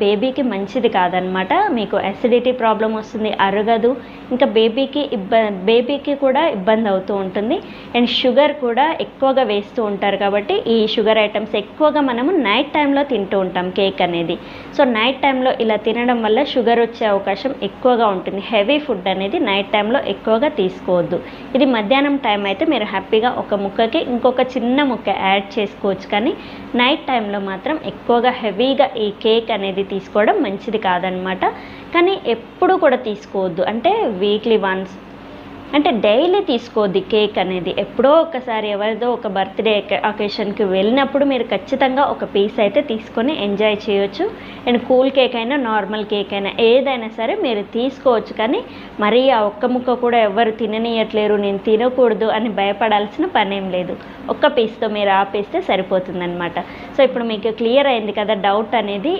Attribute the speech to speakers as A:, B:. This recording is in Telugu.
A: బేబీకి మంచిది కాదనమాట. మీకు అసిడిటీ ప్రాబ్లమ్ వస్తుంది, అరగదు. ఇంకా బేబీకి కూడా ఇబ్బంది అవుతూ ఉంటుంది. అండ్ షుగర్ కూడా ఎక్కువగా వేస్తూ ఉంటారు కాబట్టి ఈ షుగర్ ఐటమ్స్ ఎక్కువగా మనము నైట్ టైంలో తింటూ ఉంటాం కేక్ అనేది. సో నైట్ టైంలో ఇలా తినడం వల్ల షుగర్ వచ్చే అవకాశం ఎక్కువగా ఉంటుంది. హెవీ ఫుడ్ అనేది నైట్ టైంలో ఎక్కువగా తీసుకోవద్దు. ఇది మధ్యాహ్నం టైం అయితే మీరు హ్యాపీగా ఒక ముక్కకి ఇంకొక చిన్న ముక్క యాడ్ చేసుకోవచ్చు. కానీ నైట్ టైంలో మాత్రం ఎక్కువగా హెవీగా ఈ కేక్ అనేది తీసుకోవడం మంచిది కాదనమాట. కానీ ఎప్పుడు కూడా తీసుకోవద్దు, అంటే వీక్లీ వన్స్, అంటే డైలీ తీసుకోవద్దు కేక్ అనేది. ఎప్పుడో ఒకసారి ఎవరిదో ఒక బర్త్డే అకేషన్కి వెళ్ళినప్పుడు మీరు ఖచ్చితంగా ఒక పీస్ అయితే తీసుకొని ఎంజాయ్ చేయొచ్చు. అండ్ కూల్ కేక్ అయినా నార్మల్ కేక్ అయినా ఏదైనా సరే మీరు తీసుకోవచ్చు. కానీ మరీ ఆ ఒక్క ముక్క కూడా ఎవరు తిననీయట్లేరు, నేను తినకూడదు అని భయపడాల్సిన పనేం లేదు. ఒక్క పీస్తో మీరు ఆపేస్తే సరిపోతుందన్నమాట. సో ఇప్పుడు మీకు క్లియర్ అయింది కదా డౌట్ అనేది.